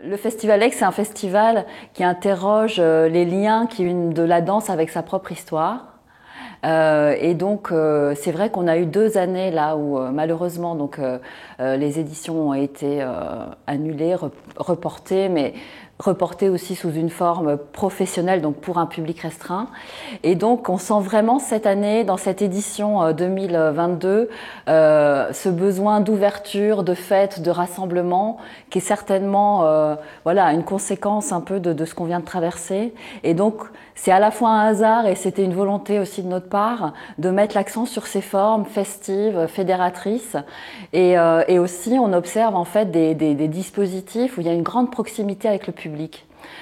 Le Festival Leg, c'est un festival qui interroge les liens de la danse avec sa propre histoire. Et donc, c'est vrai qu'on a eu 2 années là où malheureusement les éditions ont été annulées, reportées, mais reportées aussi sous une forme professionnelle, donc pour un public restreint. Et donc, on sent vraiment cette année, dans cette édition 2022, ce besoin d'ouverture, de fête, de rassemblement, qui est certainement voilà, une conséquence un peu de ce qu'on vient de traverser. Et donc, c'est à la fois un hasard et c'était une volonté aussi de notre part de mettre l'accent sur ces formes festives, fédératrices. Et aussi, on observe en fait des dispositifs où il y a une grande proximité avec le public.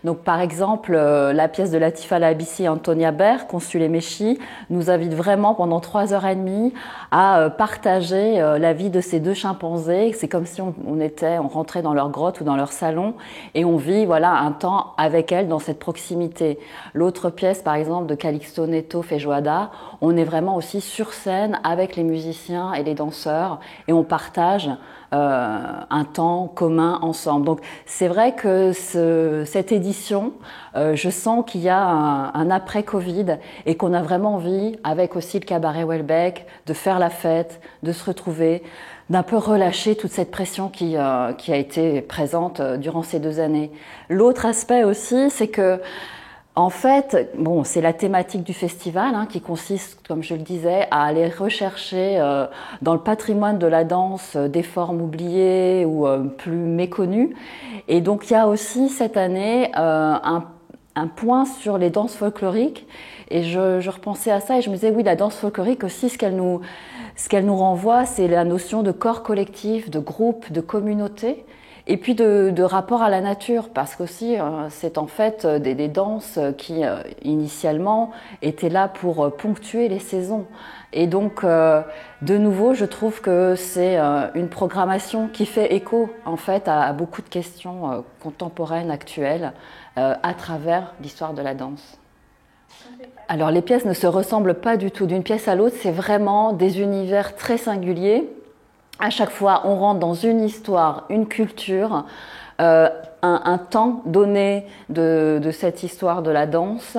Donc, par exemple, la pièce de Latifa Labissi et Antonia Baer, Consul et Méchi, nous invite vraiment pendant 3h30 à partager la vie de ces 2 chimpanzés. C'est comme si on rentrait dans leur grotte ou dans leur salon et on vit voilà, un temps avec elles dans cette proximité. L'autre pièce, par exemple, de Calixto Neto Feijoada, on est vraiment aussi sur scène avec les musiciens et les danseurs et on partage un temps commun ensemble. Donc c'est vrai que cette édition, je sens qu'il y a un après-Covid et qu'on a vraiment envie, avec aussi le cabaret Welbeck, de faire la fête, de se retrouver, d'un peu relâcher toute cette pression qui a été présente durant ces 2 années. L'autre aspect aussi, c'est que en fait, bon, c'est la thématique du festival qui consiste, comme je le disais, à aller rechercher dans le patrimoine de la danse des formes oubliées ou plus méconnues. Et donc, il y a aussi cette année un point sur les danses folkloriques. Et je repensais à ça et je me disais, oui, la danse folklorique aussi, ce qu'elle nous renvoie, c'est la notion de corps collectif, de groupe, de communauté. Et puis de rapport à la nature, parce qu'aussi c'est en fait des danses qui initialement étaient là pour ponctuer les saisons. Et donc de nouveau, je trouve que c'est une programmation qui fait écho en fait à beaucoup de questions contemporaines, actuelles, à travers l'histoire de la danse. Alors les pièces ne se ressemblent pas du tout d'une pièce à l'autre, c'est vraiment des univers très singuliers. À chaque fois, on rentre dans une histoire, une culture, un temps donné de cette histoire de la danse.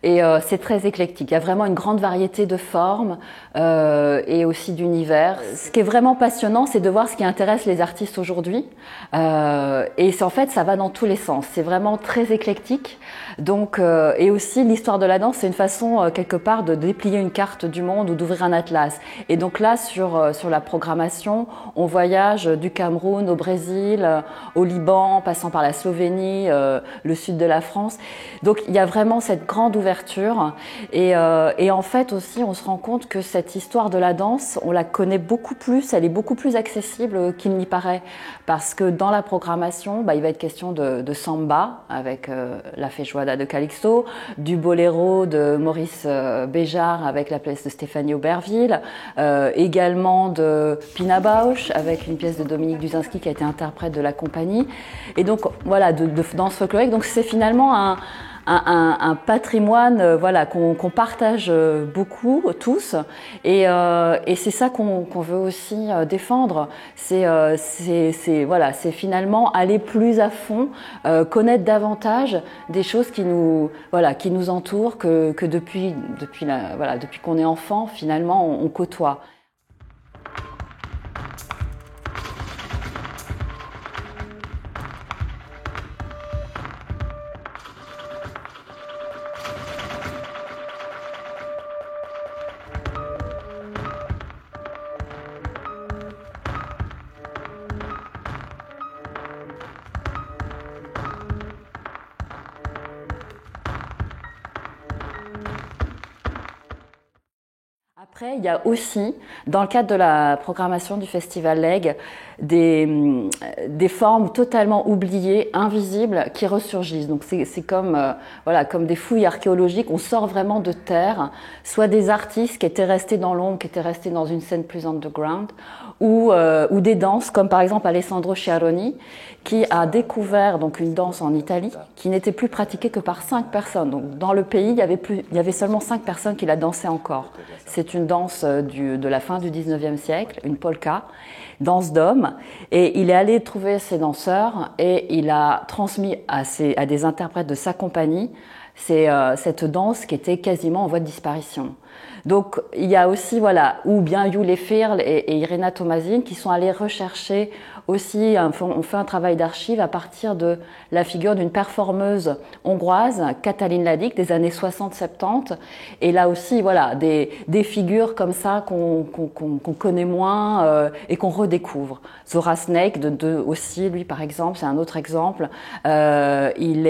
Et c'est très éclectique. Il y a vraiment une grande variété de formes et aussi d'univers. Ce qui est vraiment passionnant, c'est de voir ce qui intéresse les artistes aujourd'hui. Et en fait, ça va dans tous les sens. C'est vraiment très éclectique. Donc, et aussi, l'histoire de la danse, c'est une façon, quelque part, de déplier une carte du monde ou d'ouvrir un atlas. Et donc là, sur la programmation, on voyage du Cameroun au Brésil, au Liban, passant par la Slovénie, le sud de la France. Donc, il y a vraiment cette grande ouverture. Et en fait, aussi, on se rend compte que cette histoire de la danse, on la connaît beaucoup plus, elle est beaucoup plus accessible qu'il n'y paraît. Parce que dans la programmation, il va être question de samba, avec la feijoada de Calixto, du boléro de Maurice Béjart avec la pièce de Stéphanie Auberville, également de Pina Bausch avec une pièce de Dominique Duzinski qui a été interprète de la compagnie. Et donc voilà, de danse folklorique. Donc c'est finalement un patrimoine voilà, qu'on partage beaucoup tous et c'est ça qu'on veut aussi défendre. C'est voilà, c'est finalement aller plus à fond, connaître davantage des choses qui nous entourent que depuis qu'on est enfant finalement on côtoie. Après, il y a aussi, dans le cadre de la programmation du Festival Leg, des formes totalement oubliées, invisibles, qui ressurgissent. Donc c'est comme, comme des fouilles archéologiques, on sort vraiment de terre, soit des artistes qui étaient restés dans l'ombre, qui étaient restés dans une scène plus underground, ou des danses, comme par exemple Alessandro Schiaroni, qui a découvert donc une danse en Italie qui n'était plus pratiquée que par 5 personnes. Donc dans le pays, il y avait seulement 5 personnes qui la dansaient encore. C'est une danse de la fin du 19e siècle, une polka, danse d'homme. Et il est allé trouver ses danseurs et il a transmis à des interprètes de sa compagnie cette danse qui était quasiment en voie de disparition. Donc il y a aussi, voilà, ou bien Jule Firl et Irena Tomazin qui sont allés rechercher aussi, on fait un travail d'archives à partir de la figure d'une performeuse hongroise, Katalin Ladik, des années 60-70. Et là aussi, voilà, des figures comme ça qu'on connaît moins et qu'on redécouvre. Zora Snake, aussi, lui par exemple, c'est un autre exemple. Il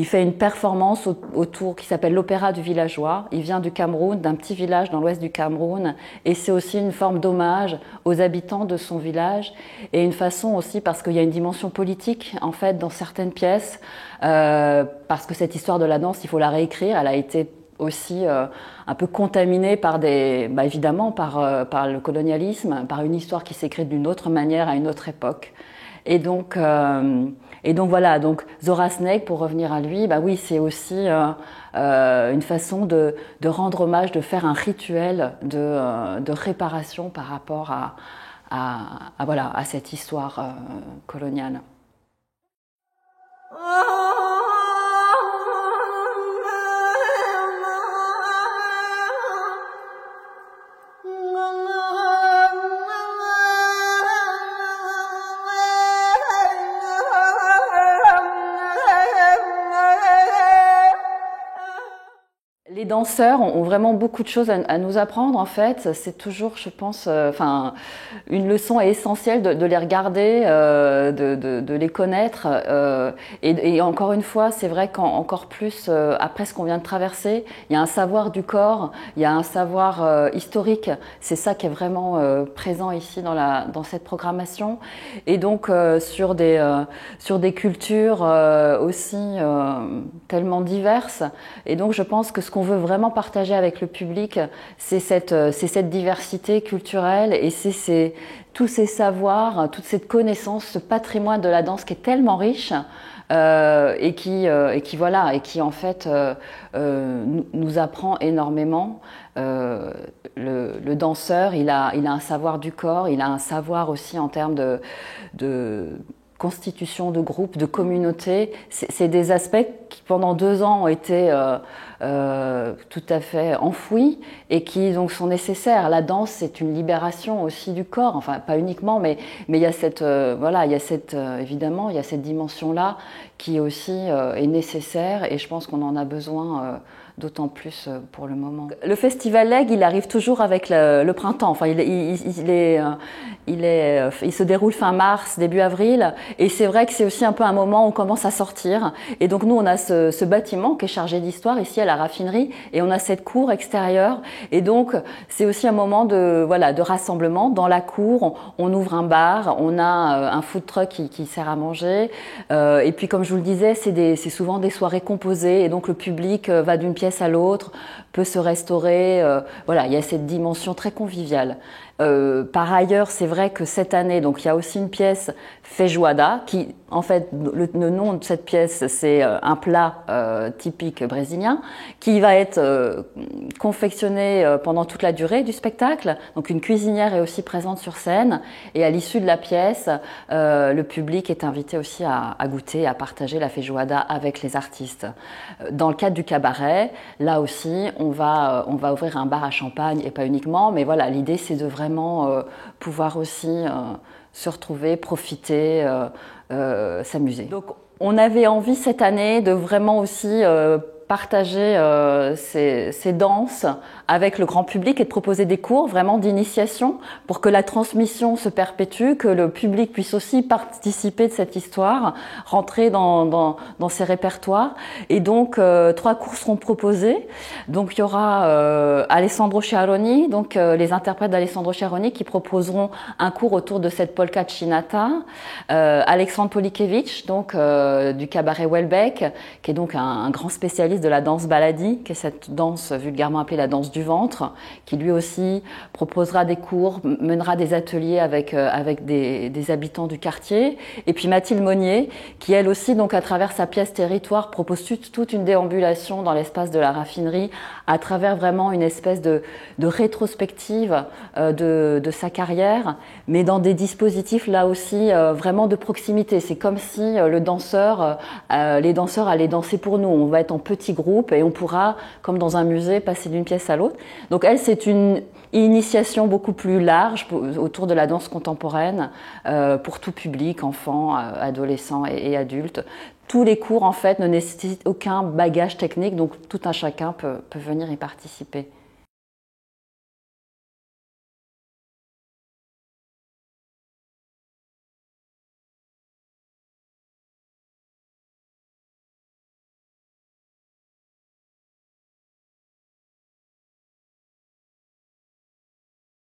fait une performance autour qui s'appelle l'Opéra du villageois. Il vient du Cameroun, d'un petit village dans l'ouest du Cameroun. Et c'est aussi une forme d'hommage aux habitants de son village. Et une façon aussi, parce qu'il y a une dimension politique, en fait, dans certaines pièces, parce que cette histoire de la danse, il faut la réécrire, elle a été aussi un peu contaminée par évidemment, par le colonialisme, par une histoire qui s'écrit d'une autre manière à une autre époque. Et donc voilà, donc Zora Snake, pour revenir à lui, oui, c'est aussi une façon de rendre hommage, de faire un rituel de réparation par rapport à cette histoire coloniale. Les danseurs ont vraiment beaucoup de choses à nous apprendre en fait. C'est toujours, je pense, une leçon essentielle de les regarder, de les connaître. Et encore une fois, c'est vrai qu'encore plus après ce qu'on vient de traverser, il y a un savoir du corps, il y a un savoir historique. C'est ça qui est vraiment présent ici dans cette programmation. Et donc sur des cultures aussi tellement diverses. Et donc je pense que ce qu'on veut vraiment partager avec le public, c'est cette diversité culturelle et c'est tous ces savoirs, toute cette connaissance, ce patrimoine de la danse qui est tellement riche et qui en fait nous apprend énormément. Le danseur, il a un savoir du corps, il a un savoir aussi en termes de constitution de groupe, de communauté. C'est des aspects qui pendant 2 ans ont été tout à fait enfouis et qui donc sont nécessaires. La danse, c'est une libération aussi du corps, enfin pas uniquement, mais il y a évidemment il y a cette dimension-là qui aussi est nécessaire et je pense qu'on en a besoin d'autant plus pour le moment. Le festival Leg, il arrive toujours avec le printemps. Enfin, il se déroule fin mars, début avril, et c'est vrai que c'est aussi un peu un moment où on commence à sortir. Et donc nous, on a ce bâtiment qui est chargé d'histoire ici à la raffinerie, et on a cette cour extérieure. Et donc c'est aussi un moment de rassemblement dans la cour. On ouvre un bar, on a un food truck qui sert à manger. Et puis comme je vous le disais, c'est souvent des soirées composées, et donc le public va d'une pièce à l'autre, peut se restaurer. Il y a cette dimension très conviviale. Par ailleurs, c'est vrai que cette année, donc il y a aussi une pièce feijoada qui, en fait, le nom de cette pièce, c'est un plat typique brésilien qui va être confectionné pendant toute la durée du spectacle. Donc une cuisinière est aussi présente sur scène et à l'issue de la pièce, le public est invité aussi à goûter, à partager la feijoada avec les artistes. Dans le cadre du cabaret, là aussi, on va ouvrir un bar à champagne et pas uniquement, mais voilà, l'idée c'est de vraiment pouvoir aussi se retrouver, profiter, s'amuser. Donc on avait envie cette année de vraiment aussi partager ces danses avec le grand public et de proposer des cours vraiment d'initiation pour que la transmission se perpétue, que le public puisse aussi participer de cette histoire, rentrer dans ces répertoires. Et donc 3 cours seront proposés. Donc il y aura Alessandro Chiaroni, donc les interprètes d'Alessandro Chiaroni qui proposeront un cours autour de cette polka chinata. Alexandre Polikevich, donc du cabaret Welbeck, qui est donc un grand spécialiste de la danse baladi, qui est cette danse vulgairement appelée la danse du ventre, qui lui aussi proposera des cours, mènera des ateliers avec des habitants du quartier. Et puis Mathilde Monnier, qui elle aussi, donc à travers sa pièce Territoire, propose toute une déambulation dans l'espace de la raffinerie, à travers vraiment une espèce de rétrospective de sa carrière, mais dans des dispositifs là aussi vraiment de proximité. C'est comme si les danseurs allaient danser pour nous. On va être en petits groupes et on pourra, comme dans un musée, passer d'une pièce à l'autre. Donc elle, c'est une initiation beaucoup plus large autour de la danse contemporaine pour tout public, enfants, adolescents et adultes. Tous les cours en fait ne nécessitent aucun bagage technique, donc tout un chacun peut venir y participer.